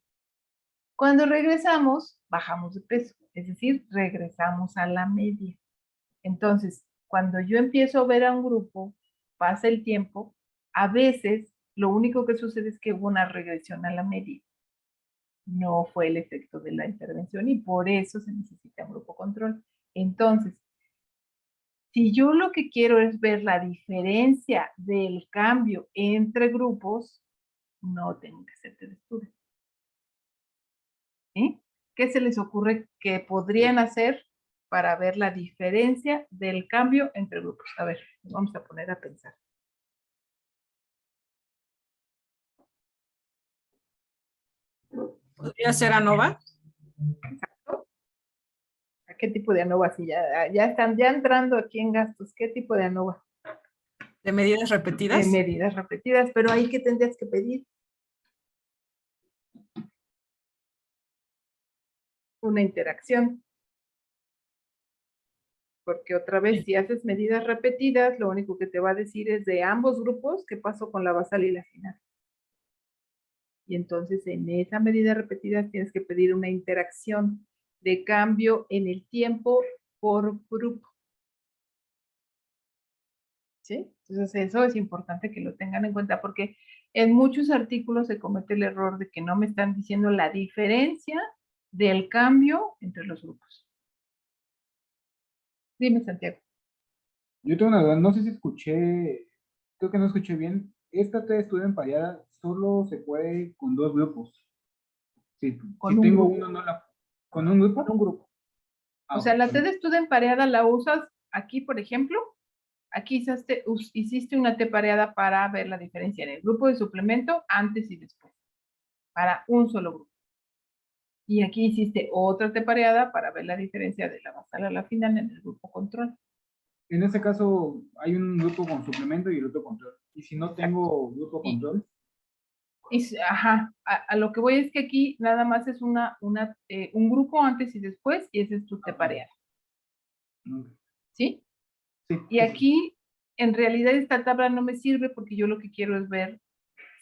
Cuando regresamos, bajamos de peso, es decir, regresamos a la media. Entonces, cuando yo empiezo a ver a un grupo, pasa el tiempo, a veces lo único que sucede es que hubo una regresión a la media. No fue el efecto de la intervención y por eso se necesita un grupo control. Entonces, si yo lo que quiero es ver la diferencia del cambio entre grupos, no tengo que hacer el estudio. ¿Sí? ¿Qué se les ocurre que podrían hacer para ver la diferencia del cambio entre grupos? A ver, nos vamos a poner a pensar. ¿Podría ser ANOVA? Exacto. ¿A qué tipo de ANOVA? Si ya están entrando aquí en gastos, ¿qué tipo de ANOVA? ¿De medidas repetidas? De medidas repetidas, pero ahí ¿qué tendrías que pedir? Una interacción. Porque otra vez, si haces medidas repetidas, lo único que te va a decir es de ambos grupos qué pasó con la basal y la final. Y entonces en esa medida repetida tienes que pedir una interacción de cambio en el tiempo por grupo. ¿Sí? Entonces eso es importante que lo tengan en cuenta porque en muchos artículos se comete el error de que no me están diciendo la diferencia del cambio entre los grupos. Dime, Santiago. Yo tengo una duda, no sé si escuché, creo que no escuché bien. Esta T de estudio empareada solo se puede con dos grupos. Si Con un tengo grupo. uno, no la. ¿Con un grupo? Con un grupo. Ah, O sea, ok. la T de estudio pareada la usas aquí, por ejemplo. Aquí hiciste una T pareada para ver la diferencia en el grupo de suplemento antes y después, para un solo grupo. Y aquí hiciste otra T pareada para ver la diferencia de la basal a la final en el grupo control. En este caso, hay un grupo con suplemento y el otro control. Y si no tengo grupo control, Ajá, a lo que voy es que aquí nada más es un grupo antes y después y ese es tu T pareada. no. ¿Sí? Sí. Y aquí, en realidad, esta tabla no me sirve porque yo lo que quiero es ver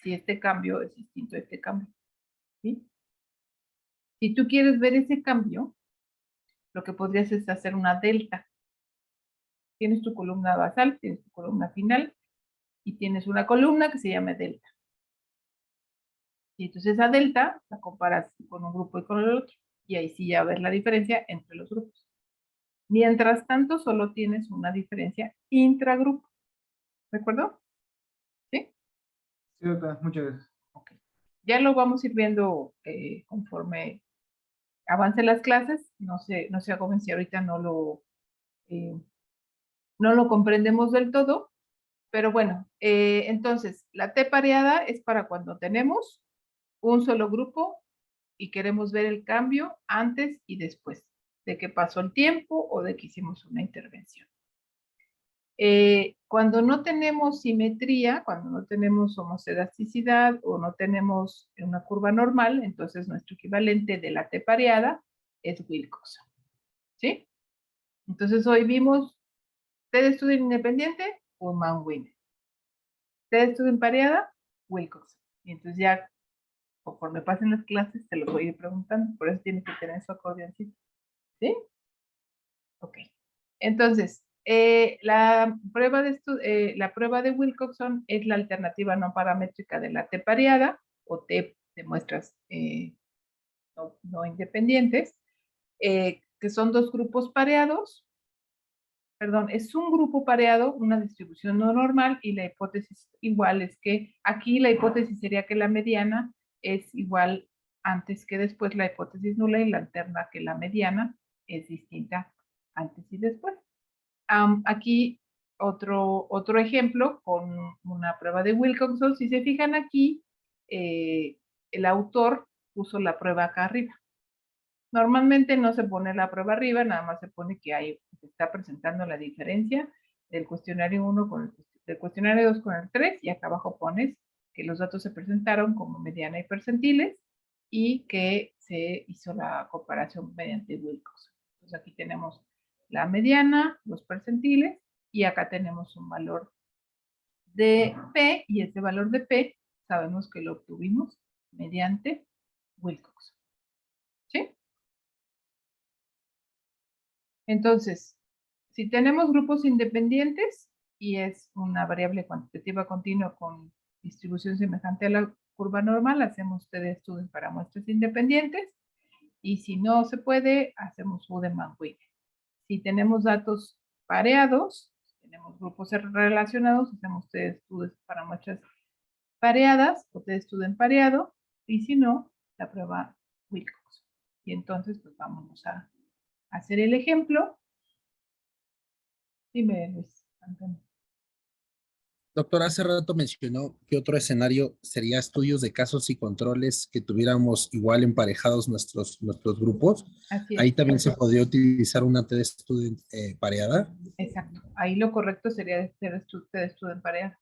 si este cambio es distinto a este cambio. ¿Sí? Si tú quieres ver ese cambio, lo que podrías es hacer una delta. Tienes tu columna basal, tienes tu columna final y tienes una columna que se llama delta. Y entonces esa delta la comparas con un grupo y con el otro. Y ahí sí ya ves la diferencia entre los grupos. Mientras tanto, solo tienes una diferencia intragrupo. ¿De acuerdo? ¿Sí? Sí, doctora, muchas gracias. Ok. Ya lo vamos a ir viendo conforme avance las clases. No se agoben si ahorita no lo comprendemos del todo. Pero bueno, entonces, la T pareada es para cuando tenemos un solo grupo y queremos ver el cambio antes y después de que pasó el tiempo o de que hicimos una intervención. Cuando no tenemos simetría, cuando no tenemos homoscedasticidad o no tenemos una curva normal, entonces nuestro equivalente de la T pareada es Wilcoxon. ¿Sí? Entonces hoy vimos T de estudio independiente, Ullmann-Wiener. T de estudio pareada, Wilcoxon. Y entonces ya, conforme pasen las clases, te los voy a ir preguntando. Por eso tiene que tener su acordeoncito. ¿Sí? Ok. Entonces, la prueba de Wilcoxon es la alternativa no paramétrica de la T pareada o T de muestras no independientes, que son dos grupos pareados. Perdón, es un grupo pareado, una distribución no normal, y la hipótesis igual es que aquí la hipótesis sería que la mediana es igual antes que después, la hipótesis nula, y la alterna que la mediana es distinta antes y después. Aquí otro ejemplo con una prueba de Wilcoxon. Si se fijan aquí, el autor puso la prueba acá arriba. Normalmente no se pone la prueba arriba, nada más se pone que se está presentando la diferencia del cuestionario 1 del cuestionario 2 con el 3, y acá abajo pones que los datos se presentaron como mediana y percentiles y que se hizo la comparación mediante Wilcoxon. Entonces aquí tenemos la mediana, los percentiles, y acá tenemos un valor de P, y ese valor de P sabemos que lo obtuvimos mediante Wilcoxon. ¿Sí? Entonces, si tenemos grupos independientes y es una variable cuantitativa continua con distribución semejante a la curva normal, hacemos T de estudio para muestras independientes, y si no se puede, hacemos Ullmann-Wiener. Si tenemos datos pareados, tenemos grupos relacionados, hacemos T de estudio para muestras pareadas o T de estudio en pareado, y si no, la prueba Wilcox. Y entonces, pues vámonos a hacer el ejemplo. Dime, Luis Antonio. Doctor, hace rato mencionó que otro escenario sería estudios de casos y controles que tuviéramos igual emparejados nuestros grupos. Así es. Ahí también se podría utilizar una T de estudio pareada. Exacto. Ahí lo correcto sería T de estudio en pareada.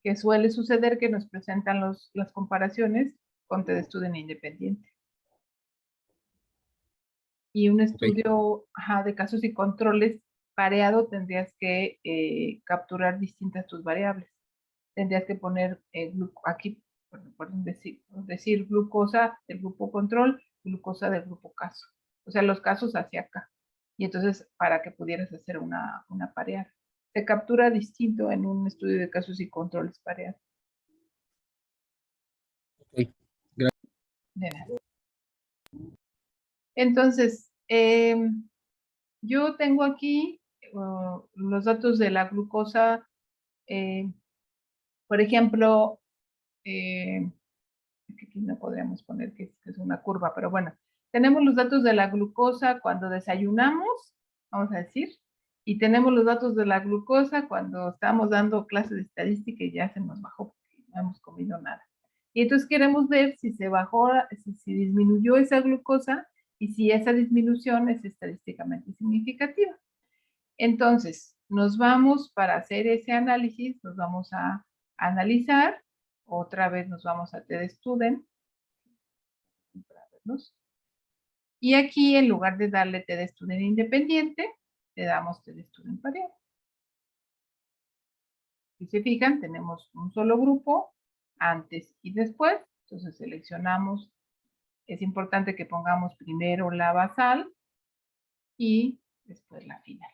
Que suele suceder que nos presentan las comparaciones con T de estudio en independiente. Y un estudio de casos y controles pareado tendrías que capturar distintas tus variables. Tendrías que poner aquí, por decir glucosa del grupo control, glucosa del grupo caso. O sea, los casos hacia acá. Y entonces, para que pudieras hacer una pareada. Se captura distinto en un estudio de casos y controles pareados. Okay. De nada. Entonces, yo tengo aquí los datos de la glucosa. Por ejemplo, aquí no podríamos poner que es una curva, pero bueno, tenemos los datos de la glucosa cuando desayunamos, vamos a decir, y tenemos los datos de la glucosa cuando estamos dando clases de estadística y ya se nos bajó porque no hemos comido nada. Y entonces queremos ver si se bajó, si disminuyó esa glucosa y si esa disminución es estadísticamente significativa. Entonces, nos vamos para hacer ese análisis, nos vamos a analizar, otra vez nos vamos a TDStudent, y aquí en lugar de darle TDStudent independiente, le damos TDStudent pareado. Si se fijan, tenemos un solo grupo, antes y después, entonces seleccionamos, es importante que pongamos primero la basal y después la final.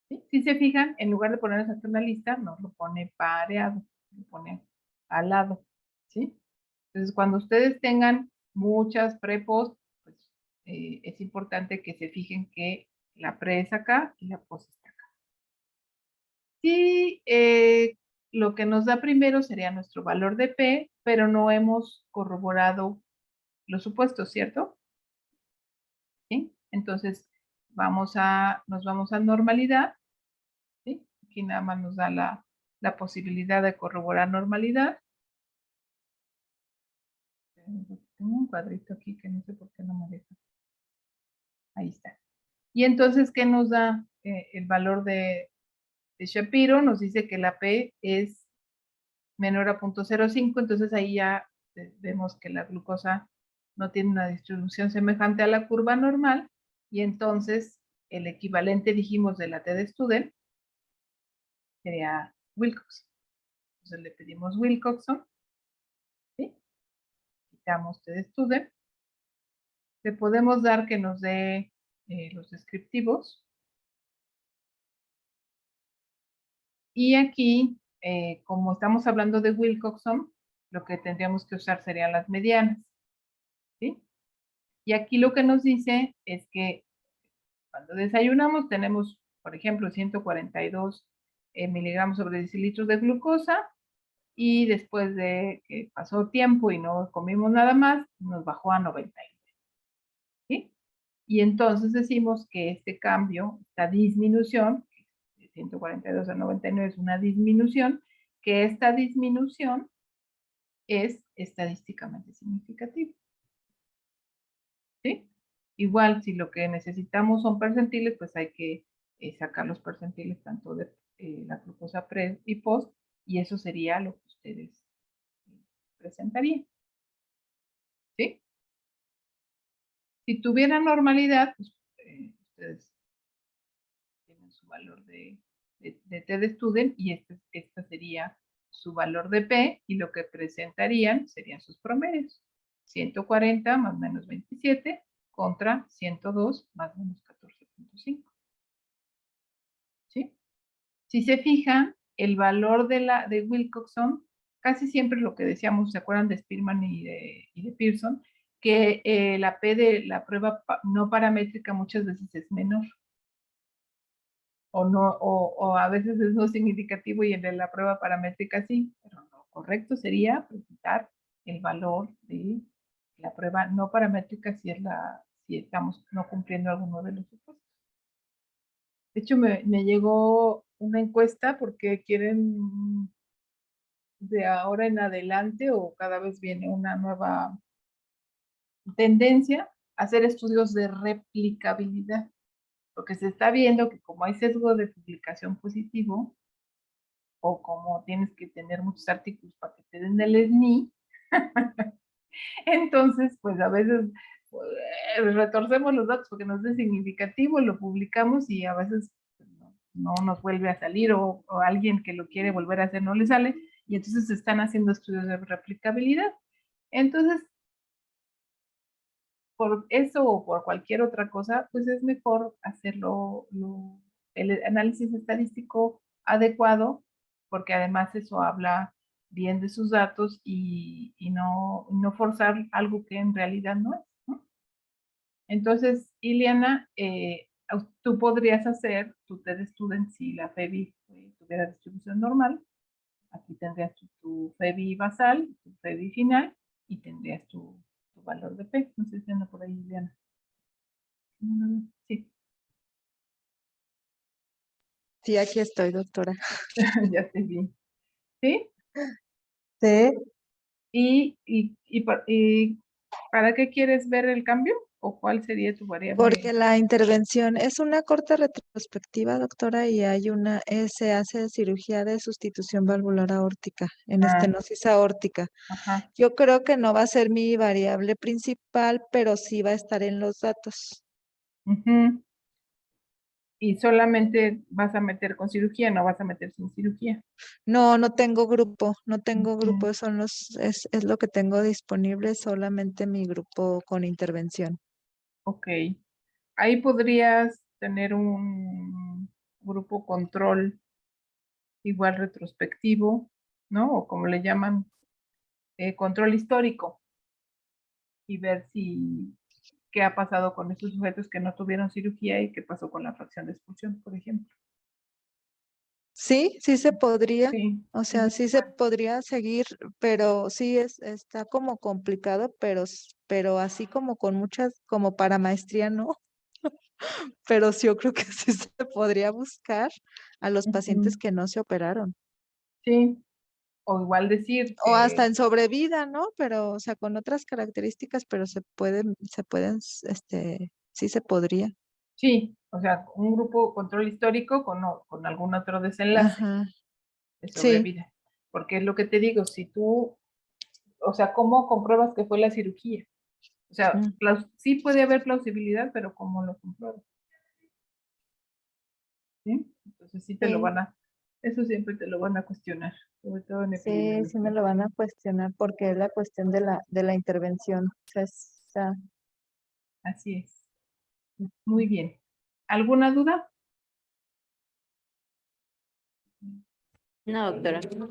¿Sí? Si se fijan, en lugar de ponernos aquí en la lista, nos lo pone pareado, lo pone al lado. ¿Sí? Entonces, cuando ustedes tengan muchas prepos, pues es importante que se fijen que la pre es acá y la post está acá. Y lo que nos da primero sería nuestro valor de P, pero no hemos corroborado los supuestos, ¿cierto? ¿Sí? Entonces, nos vamos a normalidad. ¿Sí? Aquí nada más nos da la posibilidad de corroborar normalidad. Tengo un cuadrito aquí que no sé por qué no me deja. Ahí está. Y entonces, ¿qué nos da el valor de Shapiro? Nos dice que la P es menor a 0.05, entonces ahí ya vemos que la glucosa no tiene una distribución semejante a la curva normal, y entonces el equivalente, dijimos, de la T de Student sería Wilcoxon. Entonces le pedimos Wilcoxon, ¿sí? Quitamos T de Student. Le podemos dar que nos dé los descriptivos. Y aquí, como estamos hablando de Wilcoxon, lo que tendríamos que usar serían las medianas, ¿sí? Y aquí lo que nos dice es que cuando desayunamos tenemos, por ejemplo, 142 miligramos sobre decilitros de glucosa, y después de que pasó tiempo y no comimos nada más, nos bajó a 99. ¿Sí? Y entonces decimos que este cambio, esta disminución, de 142 a 99 es una disminución, que esta disminución es estadísticamente significativa. ¿Sí? Igual, si lo que necesitamos son percentiles, pues hay que sacar los percentiles tanto de la glucosa pre y post, y eso sería lo que ustedes presentarían. ¿Sí? Si tuvieran normalidad, pues ustedes tienen su valor de T de Student, y este sería su valor de P, y lo que presentarían serían sus promedios. 140 más menos 27 contra 102 más menos 14.5. ¿Sí? Si se fijan, el valor de Wilcoxon, casi siempre lo que decíamos, ¿se acuerdan de Spearman y de Pearson? Que la P de la prueba no paramétrica muchas veces es menor. O a veces es no significativo y en la prueba paramétrica sí, pero lo correcto sería presentar el valor de la prueba no paramétrica si estamos no cumpliendo alguno de los supuestos. De hecho, me llegó una encuesta porque quieren de ahora en adelante, o cada vez viene una nueva tendencia, a hacer estudios de replicabilidad, porque se está viendo que como hay sesgo de publicación positivo, o como tienes que tener muchos artículos para que te den el SNI, entonces pues a veces retorcemos los datos porque nos es significativo, lo publicamos y a veces no nos vuelve a salir, o alguien que lo quiere volver a hacer no le sale, y entonces se están haciendo estudios de replicabilidad. Entonces, por eso o por cualquier otra cosa, pues es mejor hacerlo el análisis estadístico adecuado, porque además eso habla bien de sus datos y no forzar algo que en realidad no es, ¿no? Entonces, Ileana, tú podrías hacer tu T de Student si la FEBI tuviera distribución normal. Aquí tendrías tu FEBI basal, tu FEBI final, y tendrías tu valor de P. No sé si anda por ahí, Ileana. Sí, Sí, aquí estoy, doctora. ya estoy bien. ¿Sí? Sí. ¿Y para qué quieres ver el cambio? ¿O cuál sería tu variable? Porque la intervención es una corta retrospectiva, doctora, y se hace cirugía de sustitución valvular aórtica, en estenosis aórtica. Ajá. Yo creo que no va a ser mi variable principal, pero sí va a estar en los datos. Uh-huh. Y solamente vas a meter con cirugía, no vas a meter sin cirugía. No, no tengo grupo, Uh-huh. es lo que tengo disponible, solamente mi grupo con intervención. Ok. Ahí podrías tener un grupo control igual retrospectivo, ¿no? O como le llaman, control histórico, y ver si qué ha pasado con esos sujetos que no tuvieron cirugía y qué pasó con la fracción de expulsión, por ejemplo. Sí, sí se podría, Sí, o sea, sí se podría seguir, pero sí está como complicado, pero así como con muchas, como para maestría, ¿no? Pero sí, yo creo que sí se podría buscar a los pacientes que no se operaron. sí. O igual decir O hasta que en sobrevida, ¿no? Pero, o sea, con otras características, pero sí se podría. sí, o sea, un grupo control histórico con algún otro desenlace Ajá, de sí, sobrevida. Porque es lo que te digo, si tú, o sea, ¿cómo compruebas que fue la cirugía? O sea, mm, sí puede haber plausibilidad, pero ¿cómo lo compruebas? ¿Sí? Entonces sí te lo sí, van a, eso siempre te lo van a cuestionar, sobre todo en sí me epidemiología. lo van a cuestionar porque es la cuestión de la intervención. O sea, Así es. Muy bien. ¿Alguna duda? No, doctora. ¿No?